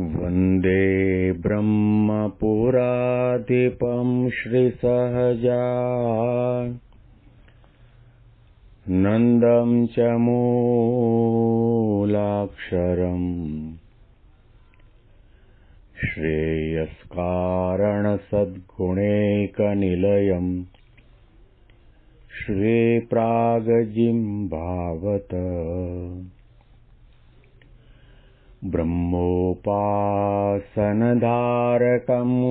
वन्दे ब्रह्मपुराधिपं श्रीसहजानन्दं च मूलाक्षरम् श्रेयस्कारणसद्गुणैकनिलयम् श्रीप्रागजिह्वावत ब्रह्मोपासनधारकं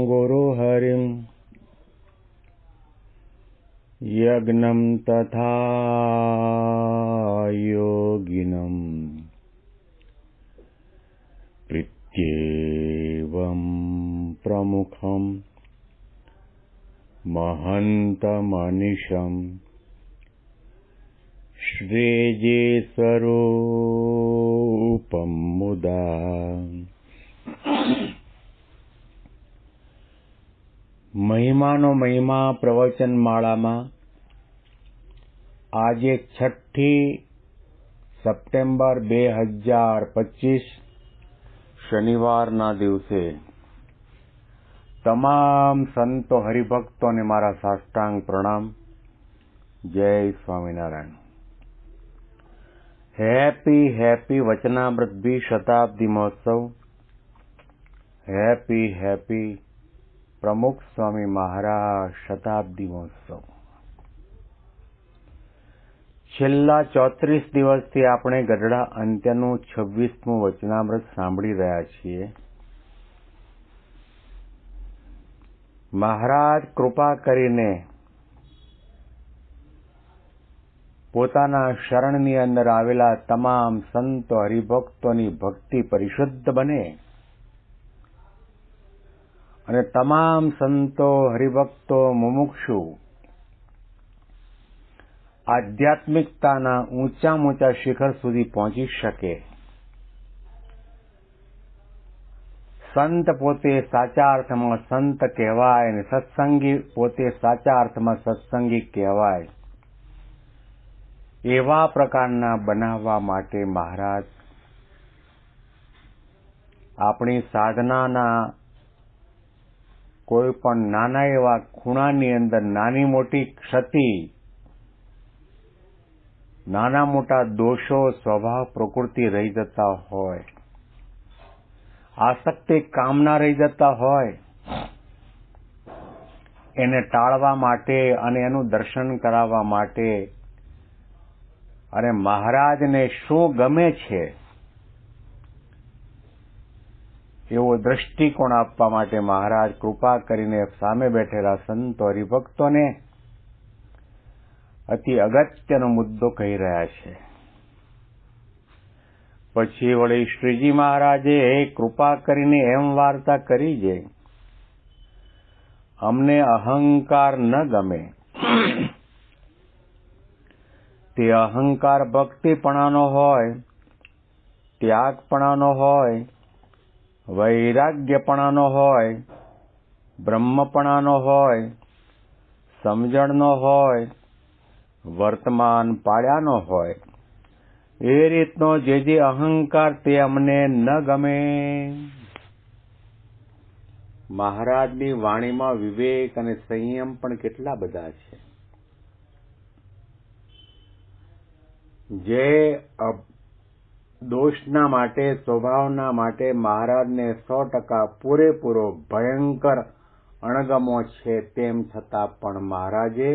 गुरुहरिं यज्ञं तथा योगिनं प्रीत्येवं प्रमुखं महन्तमनिशं श्रीजीस्वरूपं मुदा મહિમાનો મહિમા પ્રવચન માળામાં આજે 6 સપ્ટેમ્બર 2025 શનિવારના દિવસે તમામ સંતો હરિભક્તોને મારા સાષ્ટાંગ પ્રણામ. જય સ્વામિનારાયણ. હેપી વચનામૃત શતાબ્દી મહોત્સવ. હેપી પ્રમુખ સ્વામી મહારાજ શતાબ્દી મહોત્સવ. છેલ્લા 34 દિવસથી આપણે ગઢડા અંત્યનું 26મું વચનામૃત સાંભળી રહ્યા છીએ. મહારાજ કૃપા કરીને પોતાના શરણની અંદર આવેલા તમામ સંતો હરિભક્તોની ભક્તિ પરિશુદ્ધ બને અને તમામ સંતો હરિભક્તો મુમુક્ષુ આધ્યાત્મિકતાના ઊંચા શિખર સુધી પહોંચી શકે. સંત પોતે સાચા અર્થમાં સંત કહેવાય અને સત્સંગી પોતે સાચા અર્થમાં સત્સંગી કહેવાય એવા પ્રકારના બનાવવા માટે મહારાજ આપણી સાધનાના કોઈ પણ નાના એવા ખૂણાની અંદર નાની મોટી ક્ષતિ, નાના મોટા દોષો, સ્વભાવ પ્રકૃતિ રહી જતા હોય, આસક્તિ કામના રહી જતા હોય, એને ટાળવા માટે અને એનું દર્શન કરાવવા માટે અને મહારાજને શું ગમે છે એવો દ્રષ્ટિકોણ આપવા માટે મહારાજ કૃપા કરીને સામે બેઠેલા સંતો હરિભક્તોને અતિ અગત્યનો મુદ્દો કહી રહ્યા છે. પછી વળી શ્રીજી મહારાજે કૃપા કરીને એમ વાર્તા કરી છે, અમને અહંકાર ન ગમે. તે અહંકાર ભક્તિપણાનો હોય, ત્યાગપણાનો હોય, વૈરાગ્યપણાનો હોય, બ્રહ્મપણાનો હોય, સમજણનો હોય, વર્તમાન પાળ્યાનો હોય, એ રીતનો જે અહંકાર તે અમને ન ગમે. મહારાજની વાણીમાં વિવેક અને સંયમ પણ કેટલા બધા છે. જે દોષના માટે, સ્વભાવના માટે મહારાજને 100% પૂરેપૂરો ભયંકર અણગમો છે, તેમ છતાં પણ મહારાજે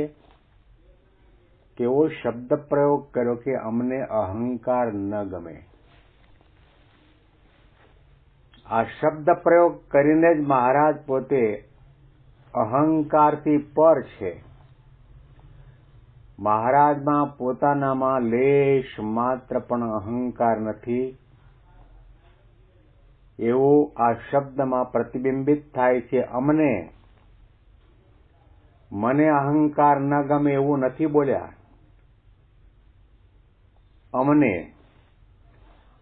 કેવો શબ્દ પ્રયોગ કર્યો કે અમને અહંકાર ન ગમે. આ શબ્દ પ્રયોગ કરીને જ મહારાજ પોતે અહંકારથી પર છે. મહારાજમાં પોતાનામાં લેશ માત્ર પણ અહંકાર નથી એવું આ શબ્દમાં પ્રતિબિંબિત થાય છે. મને અહંકાર ન ગમે એવું નથી બોલ્યા, અમને.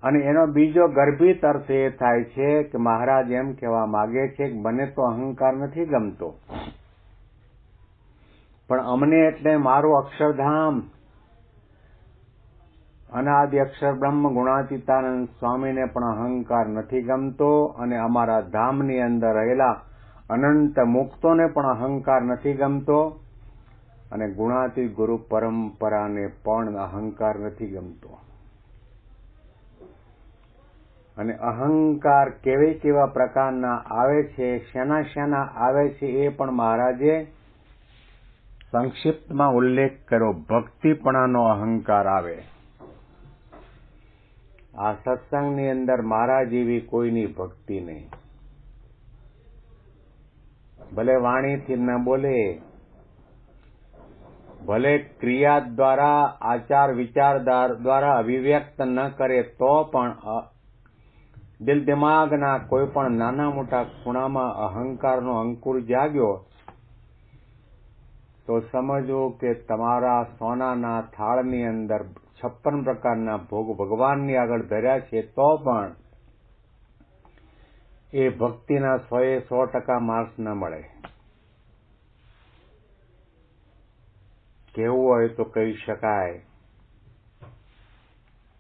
અને એનો બીજો ગર્ભિત અર્થ એ થાય છે કે મહારાજ એમ કહેવા માંગે છે કે મને તો અહંકાર નથી ગમતો, પણ અમને એટલે મારું અક્ષરધામ અનાદિ અક્ષર બ્રહ્મ ગુણાતીતાનંદ સ્વામીને પણ અહંકાર નથી ગમતો અને અમારા ધામની અંદર રહેલા અનંત મુક્તોને પણ અહંકાર નથી ગમતો અને ગુણાતીત ગુરુ પરંપરાને પણ અહંકાર નથી ગમતો. અને અહંકાર કેવા પ્રકારના આવે છે, શેના આવે છે એ પણ મહારાજે સંક્ષિપ્તમાં ઉલ્લેખ કર્યો. ભક્તિપણાનો અહંકાર આવે. આ સત્સંગની અંદર મારા જેવી કોઈની ભક્તિ નહીં. ભલે વાણીથી ન બોલે, ભલે ક્રિયા દ્વારા, આચાર વિચાર દ્વારા અભિવ્યક્ત ન કરે, તો પણ દિલ દિમાગના કોઈ પણ નાના મોટા ખૂણામાં અહંકારનો અંકુર જાગ્યો તો સમજો કે તમારા સોનાના થાળની અંદર 56 પ્રકારના ભોગ ભગવાનની આગળ ધર્યા છે, તો પણ એ ભક્તિના 100% માર્ક્સ ન મળે. કહેવું હોય તો કહી શકાય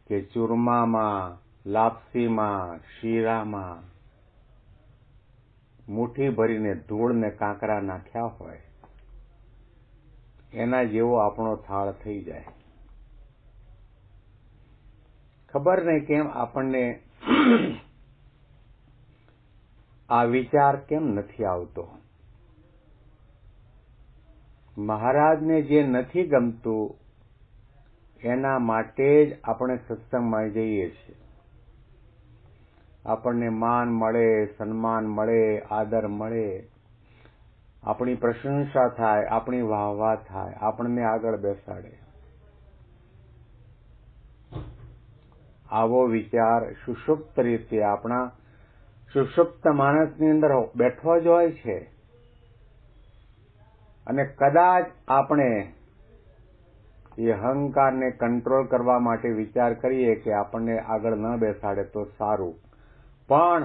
કે ચૂરમામાં, લાપસીમાં, શીરામાં મુઠ્ઠી ભરીને ધૂળ ને કાંકરા નાખ્યા હોય એના જેવો આપણો થાળ થઈ જાય. ખબર નહીં કેમ આપણને આ વિચાર કેમ નથી આવતો. મહારાજને જે નથી ગમતું એના માટે જ આપણે સત્સંગમાં જઈએ છીએ. આપણને માન મળે, સન્માન મળે, આદર મળે, આપણી પ્રશંસા થાય, આપણી વાહવાહ થાય, આપણને આગળ બેસાડે. આવો વિચાર સુષુપ્ત રીતે આપણા સુષુપ્ત માનસની અંદર બેઠો જ હોય છે. અને કદાચ આપણે એ અહંકારને કંટ્રોલ કરવા માટે વિચાર કરીએ કે આપણને આગળ ન બેસાડે તો સારું, પણ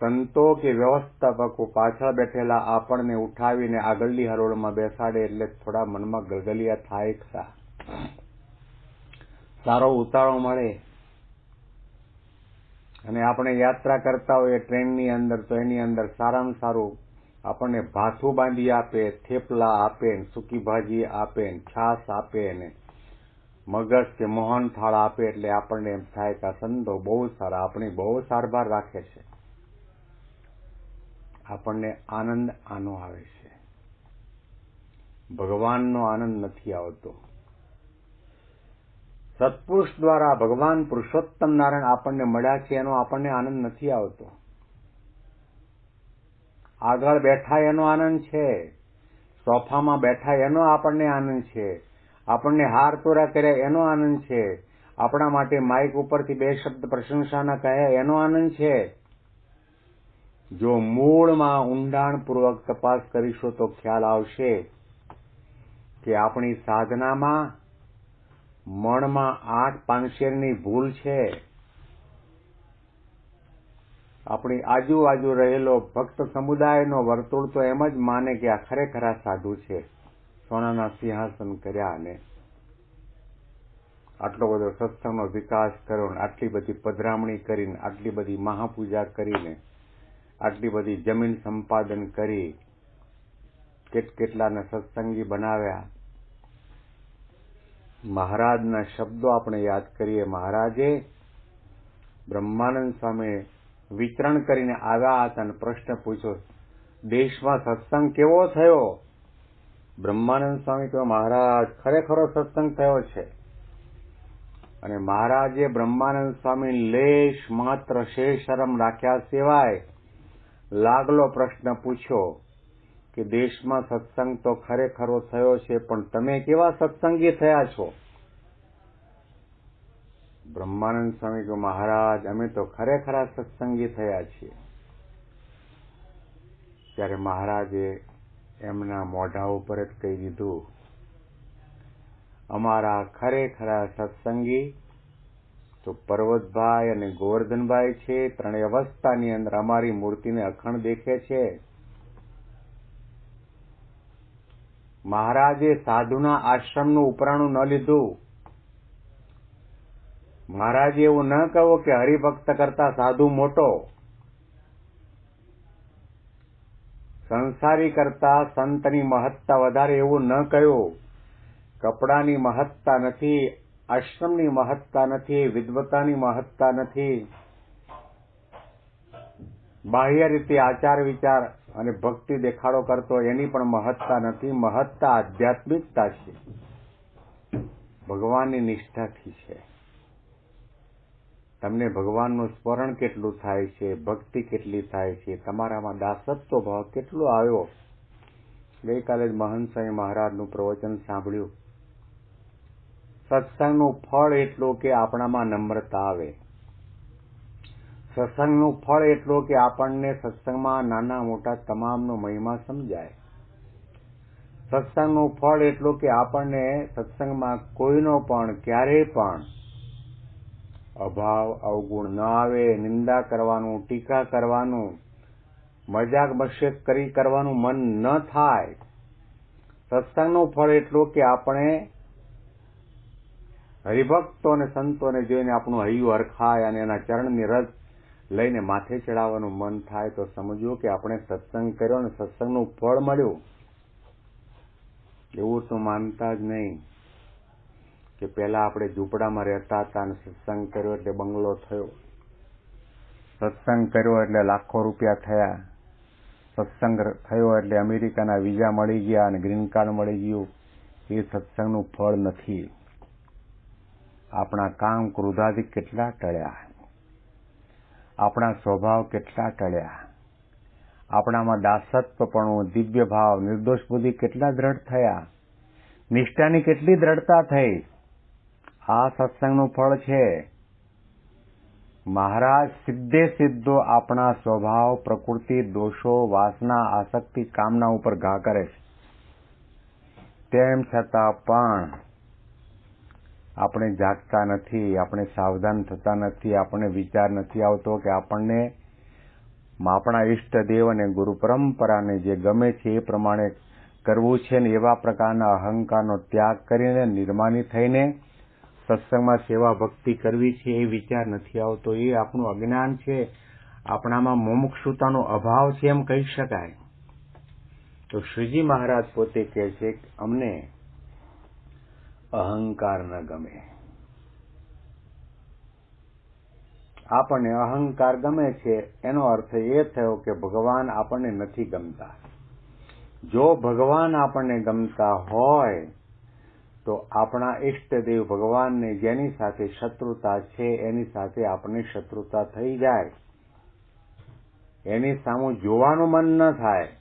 સંતો કે વ્યવસ્થાપકો પાછળ બેઠેલા આપણને ઉઠાવીને આગળની હરોળમાં બેસાડે એટલે થોડા મનમાં ગલગલિયા થાય ખરા. સારો ઉતાળો મળે. અને આપણે યાત્રા કરતા હોઈએ ટ્રેનની અંદર તો એની અંદર સારામાં સારું આપણને ભાથું બાંધી આપે, થેપલા આપે, સૂકી ભાજી આપે, છાશ આપે ને મગજ કે મોહનથાળ આપે એટલે આપણને એમ થાય કે આ સંતો બહુ સારા, આપણી બહુ સારવાર રાખે છે. આપણને આનંદ આનો આવે છે, ભગવાનનો આનંદ નથી આવતો. સત્પુરુષ દ્વારા ભગવાન પુરુષોત્તમ નારાયણ આપણને મળ્યા છે એનો આપણને આનંદ નથી આવતો. આગળ બેઠા એનો આનંદ છે, સોફામાં બેઠા એનો આપણને આનંદ છે, આપણને હાર તોરા કર્યા એનો આનંદ છે, આપણા માટે માઇક ઉપરથી 2 શબ્દ પ્રશંસાના કહે એનો આનંદ છે. જો મૂળમાં ઊંડાણપૂર્વક તપાસ કરીશું તો ખ્યાલ આવશે કે આપણી સાધનામાં મનમાં 8 પાંચેરની ભૂલ છે. આપણી આજુબાજુ રહેલો ભક્ત સમુદાયનો વર્તુળ તો એમ જ માને કે આ ખરેખર આ સાધુ છે, સોનાના સિંહાસન કર્યા અને આટલો બધો સત્સંગનો વિકાસ કર્યો, આટલી બધી પધરામણી કરીને, આટલી બધી મહાપૂજા કરીને, આટલી બધી જમીન સંપાદન કરી, કેટલાને સત્સંગી બનાવ્યા. મહારાજના શબ્દો આપણે યાદ કરીએ. મહારાજે બ્રહ્માનંદ સ્વામી વિચરણ કરીને આવ્યા હતા અને પ્રશ્ન પૂછ્યો, દેશમાં સત્સંગ કેવો થયો? બ્રહ્માનંદ સ્વામી કહ્યું, મહારાજ ખરેખરો સત્સંગ થયો છે. અને મહારાજે બ્રહ્માનંદ સ્વામી લેશ માત્ર શરમ રાખ્યા સિવાય લાગલો પ્રશ્ન પૂછ્યો કે દેશમાં સત્સંગ તો ખરેખરો થયો છે, પણ તમે કેવા સત્સંગી થયા છો? બ્રહ્માનંદ સ્વામી કહ્યું, મહારાજ અમે તો ખરેખરા સત્સંગી થયા છીએ. ત્યારે મહારાજે એમના મોઢા ઉપર જ કહી દીધું, અમારા ખરેખરા સત્સંગી તો પર્વતભાઈ અને ગોવર્ધનભાઈ છે. 3 અવસ્થાની અંદર અમારી મૂર્તિને અખંડ દેખે છે. મહારાજે સાધુના આશ્રમનું ઉપરાણું ન લીધું, મહારાજે એવું ન કહ્યું કે હરિભક્ત કરતા સાધુ મોટો, સંસારી કરતા સંતની મહત્તા વધારે એવું ન કહ્યું. કપડાની મહત્તા નથી, આશ્રમની મહત્તા નથી, વિદ્વતાની મહત્તા નથી, બાહ્ય રીતે આચાર વિચાર અને ભક્તિ દેખાડો કરતો એની પણ મહત્તા નથી. મહત્તા આધ્યાત્મિકતા છે, ભગવાનની નિષ્ઠાથી છે. તમને ભગવાનનું સ્મરણ કેટલું થાય છે, ભક્તિ કેટલી થાય છે, તમારામાં દાસત્વ ભાવ કેટલો આવ્યો. ગઈકાલે જ મહંત સ્વામી મહારાજનું પ્રવચન સાંભળ્યું. સત્સંગનું ફળ એટલું કે આપણામાં નમ્રતા આવે. સત્સંગનું ફળ એટલું કે આપણને સત્સંગમાં નાના મોટા તમામનો મહિમા સમજાય. સત્સંગનું ફળ એટલું કે આપણને સત્સંગમાં કોઈનો પણ ક્યારેય પણ અભાવ અવગુણ ન આવે. નિંદા કરવાનું, ટીકા કરવાનું, મજાક મશ્કરી કરવાનું મન ન થાય. સત્સંગનું ફળ એટલું કે આપણે હરિભક્તો અને સંતોને જોઈને આપણું હૈયું હરખાય અને એના ચરણની રજ લઈને માથે ચડાવવાનું મન થાય. તો સમજવું કે આપણે સત્સંગ કર્યો અને સત્સંગનું ફળ મળ્યું. એવું તો માનતા જ નહીં કે પહેલા આપણે ઝૂંપડામાં રહેતા હતા અને સત્સંગ કર્યો એટલે બંગલો થયો, સત્સંગ કર્યો એટલે લાખો રૂપિયા થયા, સત્સંગ થયો એટલે અમેરિકાના વિઝા મળી ગયા અને ગ્રીન કાર્ડ મળી ગયું. એ સત્સંગનું ફળ નથી. આપણા કામ ક્રોધાદિ કેટલા ટળ્યા, આપણા સ્વભાવ કેટલા ટળ્યા, આપણામાં દાસત્વપણું, દિવ્ય ભાવ, નિર્દોષ બુદ્ધિ કેટલા દ્રઢ થયા, નિષ્ઠાની કેટલી દ્રઢતા થઈ. આ સત્સંગનું ફળ છે. મહારાજ સીધે સીધો આપણા સ્વભાવ, પ્રકૃતિ, દોષો, વાસના, આસક્તિ, કામના ઉપર ઘા કરે છે. તેમ છતાં પણ આપણે જાગતા નથી, આપણે સાવધાન થતા નથી, આપણને વિચાર નથી આવતો કે આપણને આપણા ઈષ્ટદેવ અને ગુરુ પરંપરાને જે ગમે છે એ પ્રમાણે કરવું છે ને એવા પ્રકારના અહંકારનો ત્યાગ કરીને નિર્માની થઈને સત્સંગમાં સેવા ભક્તિ કરવી છે એ વિચાર નથી આવતો. એ આપણું અજ્ઞાન છે, આપણામાં મુમુક્ષુતાનો અભાવ છે એમ કહી શકાય. તો શ્રીજી મહારાજ પોતે કહે છે કે અમને અહંકાર ન ગમે. આપણને અહંકાર ગમે છે એનો અર્થ એ થયો કે ભગવાન આપણને નથી ગમતા. જો ભગવાન આપણને ગમતા હોય તો આપણા ઈષ્ટદેવ ભગવાનને જેની સાથે શત્રુતા છે એની સાથે આપણને શત્રુતા થઈ જાય, એની સામું જોવાનું મન ન થાય.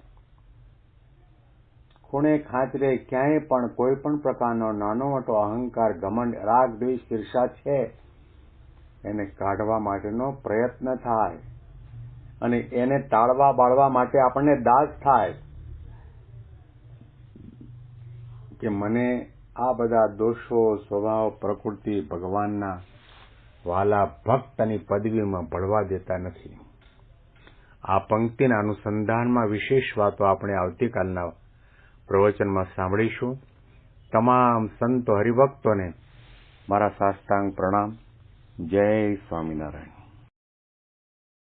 ખૂણે ખાંચરે ક્યાંય પણ કોઈ પણ પ્રકારનો નાનો મોટો અહંકાર, ઘમંડ, રાગ, દ્વેષ, ઈર્ષા છે એને કાઢવા માટેનો પ્રયત્ન થાય અને એને ટાળવા બાળવા માટે આપણને દાસ થાય કે મને આ બધા દોષો, સ્વભાવ, પ્રકૃતિ ભગવાનના વાલા ભક્તની પદવીમાં ભળવા દેતા નથી. આ પંક્તિના અનુસંધાનમાં વિશેષ વાતો આપણે આવતીકાલના પ્રવચનમાં સાંભળીશું. તમામ સંતો હરિભક્તોને મારા સાષ્ટાંગ પ્રણામ. જય સ્વામિનારાયણ.